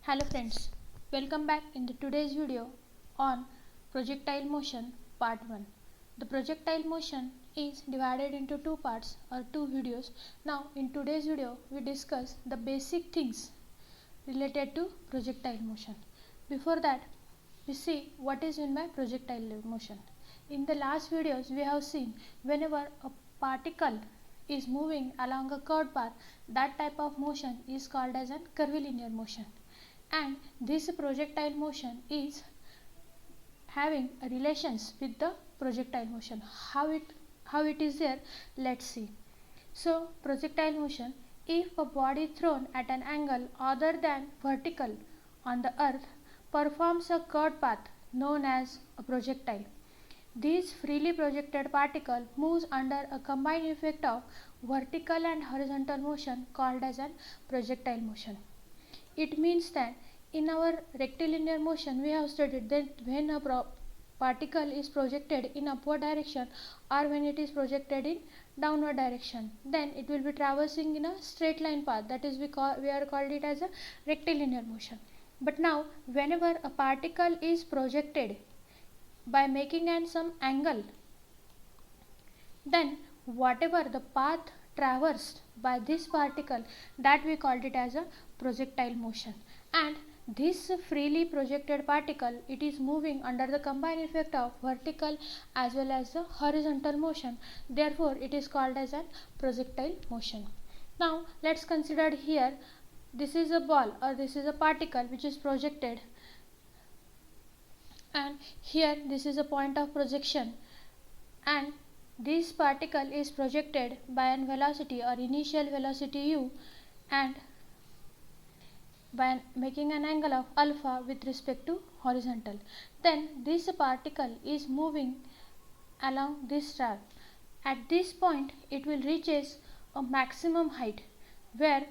Hello friends, welcome back in today's video on projectile motion part 1. The projectile motion is divided into two parts or two videos. Now in today's video we discuss the basic things related to projectile motion. Before that we see what is meant by projectile motion. In the last videos we have seen whenever a particle is moving along a curved path, that type of motion is called as a curvilinear motion, and this projectile motion is having relations with the projectile motion. How it is there, let's see. So projectile motion, if a body thrown at an angle other than vertical on the earth performs a curved path known as a projectile. This freely projected particle moves under a combined effect of vertical and horizontal motion called as a projectile motion. It means that in our rectilinear motion we have studied that when a particle is projected in upward direction or when it is projected in downward direction, then it will be traversing in a straight line path, that is we are called it as a rectilinear motion. But now whenever a particle is projected by making some angle, then whatever the path traversed by this particle, that we called it as a projectile motion. And this freely projected particle, it is moving under the combined effect of vertical as well as the horizontal motion, therefore it is called as a projectile motion. Now let's consider here, this is a ball or this is a particle which is projected, and here this is a point of projection, and this particle is projected by an velocity or initial velocity u, and by making an angle of alpha with respect to horizontal. Then this particle is moving along this track. At this point it will reaches a maximum height where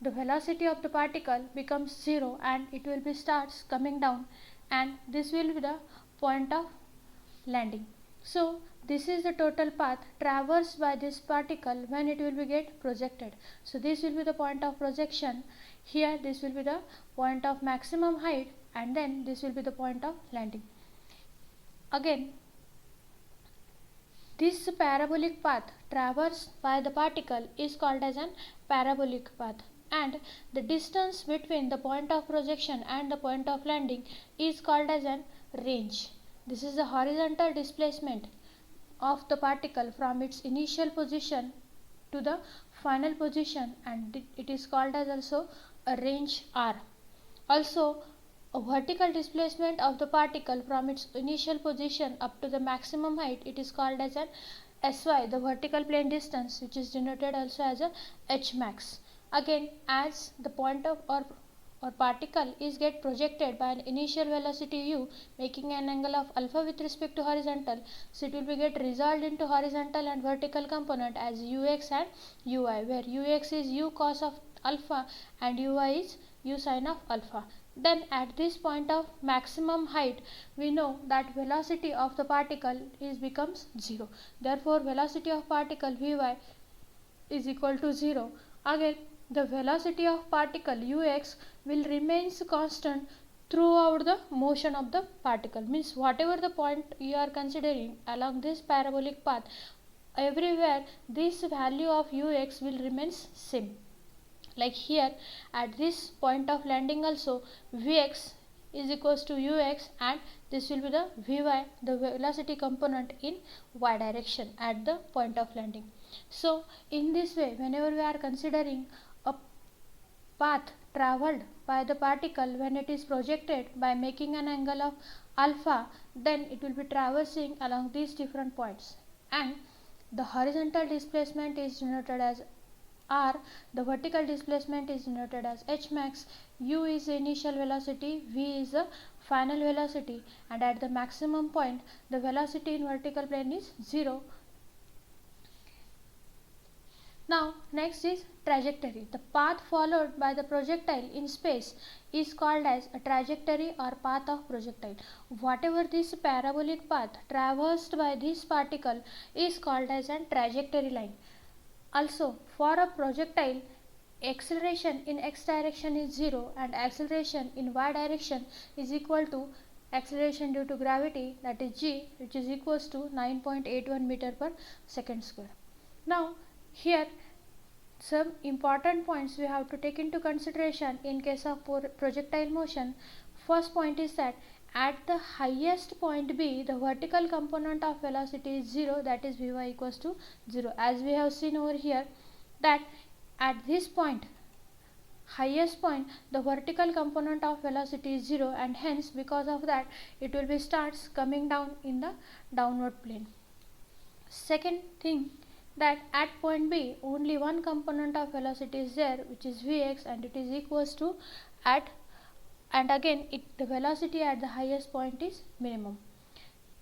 the velocity of the particle becomes 0 and it will be starts coming down, and this will be the point of landing. So this is the total path traversed by this particle when it will be get projected. So this will be the point of projection. Here this will be the point of maximum height, and then this will be the point of landing. Again, this parabolic path traversed by the particle is called as an parabolic path, and the distance between the point of projection and the point of landing is called as an range. This is the horizontal displacement of the particle from its initial position to the final position, and it is called as also a range r. Also, a vertical displacement of the particle from its initial position up to the maximum height, it is called as an sy, the vertical plane distance, which is denoted also as a h max. Again, as the point of or particle is get projected by an initial velocity u making an angle of alpha with respect to horizontal, so it will be get resolved into horizontal and vertical component as ux and ui, where ux is u cos of alpha and ui is u sin of alpha. Then at this point of maximum height, we know that velocity of the particle is becomes 0. Therefore velocity of particle vy is equal to 0. Again, the velocity of particle ux will remains constant throughout the motion of the particle. Means whatever the point you are considering along this parabolic path, everywhere this value of ux will remains same. Like here at this point of landing also, vx is equals to ux, and this will be the vy, the velocity component in y direction at the point of landing. So in this way, whenever we are considering a path travelled by the particle when it is projected by making an angle of alpha, then it will be traversing along these different points, and the horizontal displacement is denoted as r, the vertical displacement is denoted as h max, u is the initial velocity, v is the final velocity, and at the maximum point the velocity in vertical plane is 0. Now next is trajectory. The path followed by the projectile in space is called as a trajectory or path of projectile. Whatever this parabolic path traversed by this particle is called as a trajectory line. Also, for a projectile acceleration in x direction is 0 and acceleration in y direction is equal to acceleration due to gravity, that is g, which is equals to 9.81 meter per second square. Now here some important points we have to take into consideration in case of projectile motion. First point is that at the highest point B, the vertical component of velocity is 0, that is Vy equals to 0. As we have seen over here that at this point, highest point, the vertical component of velocity is 0, and hence because of that it will be starts coming down in the downward plane. Second thing, that at point B only one component of velocity is there, which is Vx, and it is equals to at, and again the velocity at the highest point is minimum.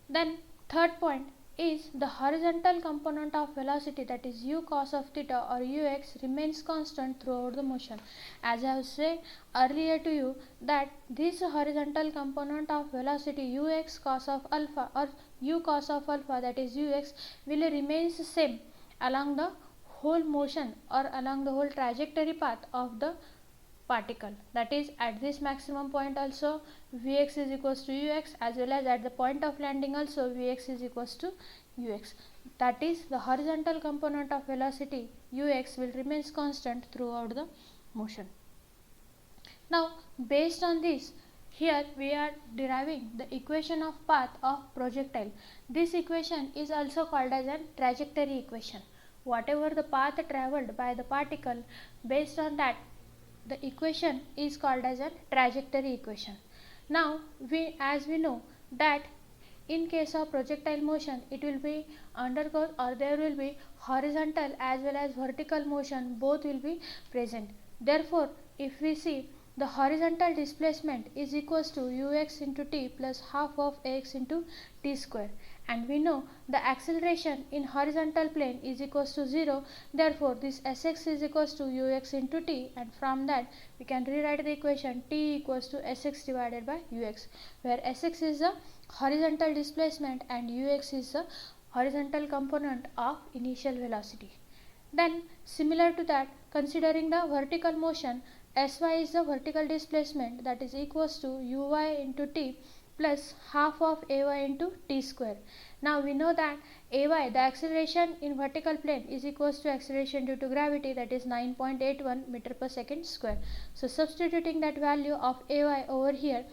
Then third point is the horizontal component of velocity, that is u cos of theta or ux, remains constant throughout the motion. As I have said earlier to you that this horizontal component of velocity ux cos of alpha or u cos of alpha, that is ux, will remains same along the whole motion or along the whole trajectory path of the particle. That is at this maximum point also Vx is equals to ux, as well as at the point of landing also Vx is equals to ux. That is the horizontal component of velocity ux will remains constant throughout the motion. Now based on this, here we are deriving the equation of path of projectile. This equation is also called as a trajectory equation. Whatever the path travelled by the particle, based on that the equation is called as a trajectory equation. Now as we know that in case of projectile motion, it will be undergo or there will be horizontal as well as vertical motion, both will be present. Therefore if we see, the horizontal displacement is equals to ux into t plus half of ax into t square, and we know the acceleration in horizontal plane is equals to 0. Therefore this sx is equals to ux into t, and from that we can rewrite the equation t equals to sx divided by ux, where sx is the horizontal displacement and ux is the horizontal component of initial velocity. Then similar to that, considering the vertical motion, sy is the vertical displacement, that is equals to uy into t plus half of ay into t square. Now we know that ay, the acceleration in vertical plane, is equals to acceleration due to gravity, that is 9.81 meter per second square. So substituting that value of ay over here,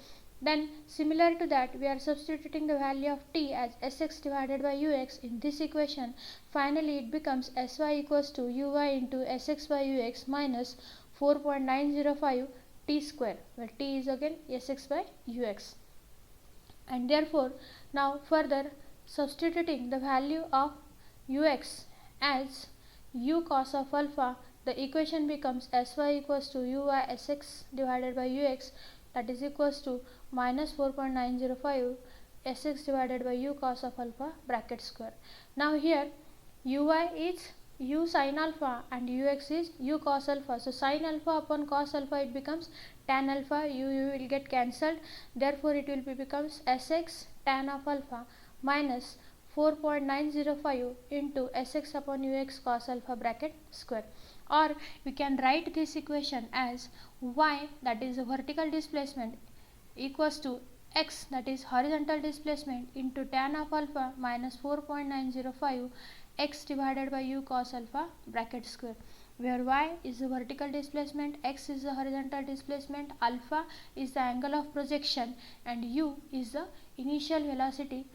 then similar to that we are substituting the value of t as sx divided by ux in this equation. Finally it becomes sy equals to uy into sx by ux minus 4.905 t square, where t is again sx by ux. And therefore now further substituting the value of ux as u cos of alpha, the equation becomes sy equals to uy sx divided by ux, that is equals to minus 4.905 sx divided by u cos of alpha bracket square. Now here uy is u sin alpha and ux is u cos alpha. So sin alpha upon cos alpha, it becomes tan alpha, u will get cancelled. Therefore it will be becomes sx tan of alpha minus 4.905 into sx upon ux cos alpha bracket square. Or we can write this equation as y, that is the vertical displacement, equals to x, that is horizontal displacement, into tan of alpha minus 4.905 x divided by u cos alpha bracket square, where y is the vertical displacement, x is the horizontal displacement, alpha is the angle of projection, and u is the initial velocity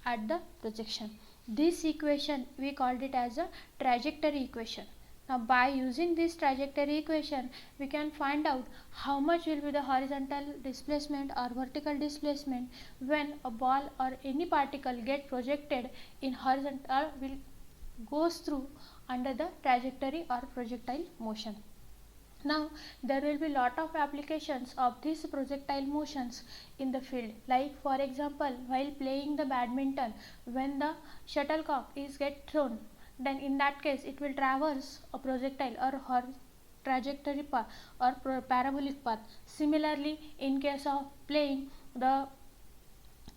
at the projection. This equation we called it as a trajectory equation. Now by using this trajectory equation, we can find out how much will be the horizontal displacement or vertical displacement when a ball or any particle get projected in horizontal will goes through under the trajectory or projectile motion. Now there will be lot of applications of these projectile motions in the field, like for example while playing the badminton, when the shuttlecock is get thrown, then in that case it will traverse a projectile or trajectory path or parabolic path. Similarly in case of playing the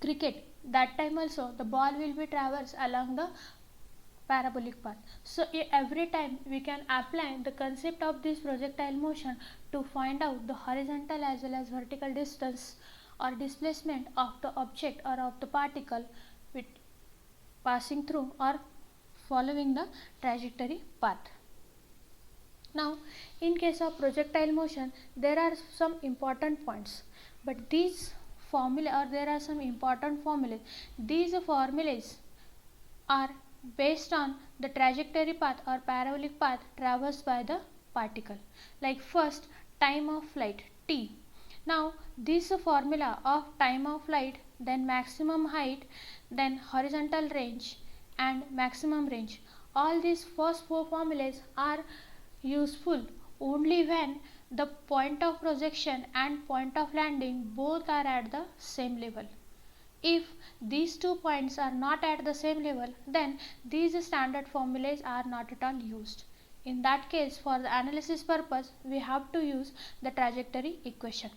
cricket, that time also the ball will be traversed along the parabolic path. So every time we can apply the concept of this projectile motion to find out the horizontal as well as vertical distance or displacement of the object or of the particle with passing through or following the trajectory path. Now, in case of projectile motion, there are some important points, but these formula, or there are some important formulas. These formulas are based on the trajectory path or parabolic path traversed by the particle. Like first, time of flight, t. Now, this formula of time of flight, then maximum height, then horizontal range and maximum range. All these first four formulas are useful only when the point of projection and point of landing both are at the same level. If these 2 points are not at the same level, then these standard formulas are not at all used. In that case, for the analysis purpose, we have to use the trajectory equation.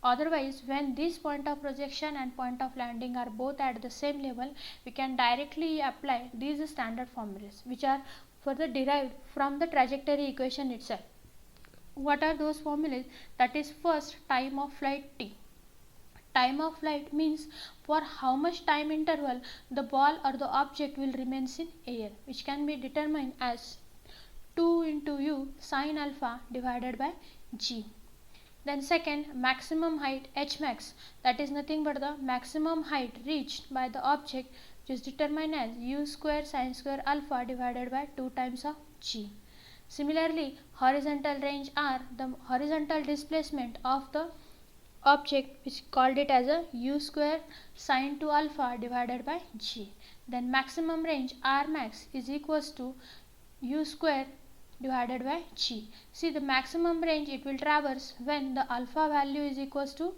Otherwise, when this point of projection and point of landing are both at the same level, we can directly apply these standard formulas, which are further derived from the trajectory equation itself. What are those formulas? That is, first, time of flight t. Time of flight means for how much time interval the ball or the object will remain in air, which can be determined as 2 into u sine alpha divided by g. Then second, maximum height h max, that is nothing but the maximum height reached by the object, which is determined as u square sine square alpha divided by 2 times of g. Similarly, horizontal range r, the horizontal displacement of the object, which called it as a u square sine 2 alpha divided by g. Then maximum range r max is equals to u square divided by g. See, the maximum range it will traverse when the alpha value is equals to,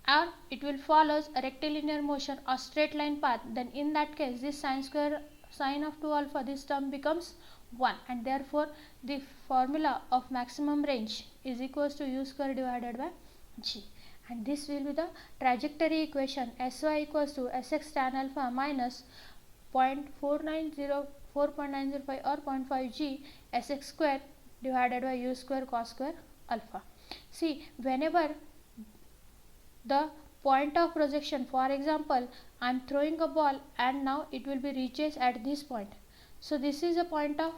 or it will follows a rectilinear motion or straight line path. Then in that case, this sine square sine of 2 alpha, this term becomes 1, and therefore the formula of maximum range is equals to u square divided by g. And this will be the trajectory equation. Sy equals to sx tan alpha minus 0.490 4.905 or 0.5 g sx square divided by u square cos square alpha. See, whenever the point of projection, for example, I am throwing a ball and now it will be reaches at this point. So this is a point of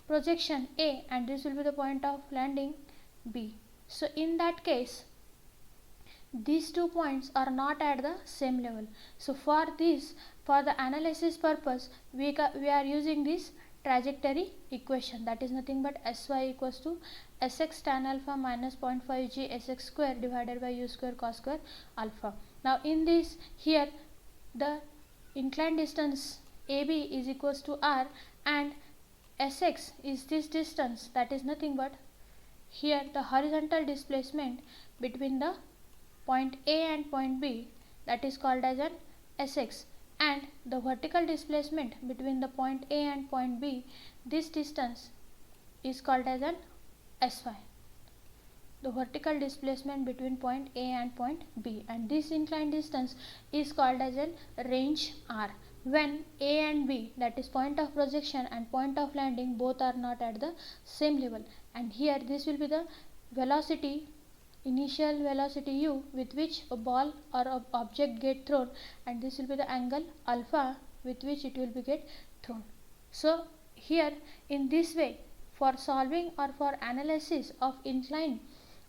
projection A and this will be the point of landing B. So in that case, these 2 points are not at the same level. So for this, for the analysis purpose, we are using this trajectory equation, that is nothing but Sy equals to sx tan alpha minus 0.5 g sx square divided by u square cos square alpha. Now in this, here the inclined distance AB is equals to r and Sx is this distance, that is nothing but here the horizontal displacement between the point A and point B, that is called as an Sx, and the vertical displacement between the point A and point B, this distance is called as an Sy, the vertical displacement between point A and point B, and this inclined distance is called as a range r when A and B, that is point of projection and point of landing, both are not at the same level. And here this will be the velocity, initial velocity u with which a ball or a object get thrown, and this will be the angle alpha with which it will be get thrown. So here in this way, for solving or for analysis of incline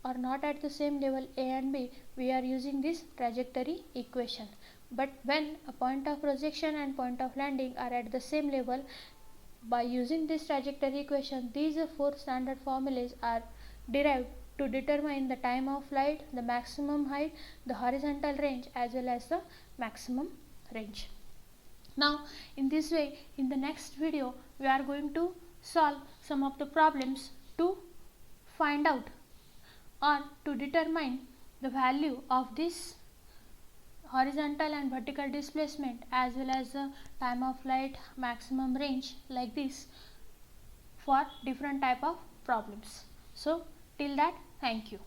or not at the same level A and B, we are using this trajectory equation. But when a point of projection and point of landing are at the same level, by using this trajectory equation, these 4 standard formulas are derived to determine the time of flight, the maximum height, the horizontal range as well as the maximum range. Now in this way, in the next video, we are going to solve some of the problems to find out or to determine the value of this horizontal and vertical displacement as well as the time of flight, maximum range, like this for different type of problems. So till that, thank you.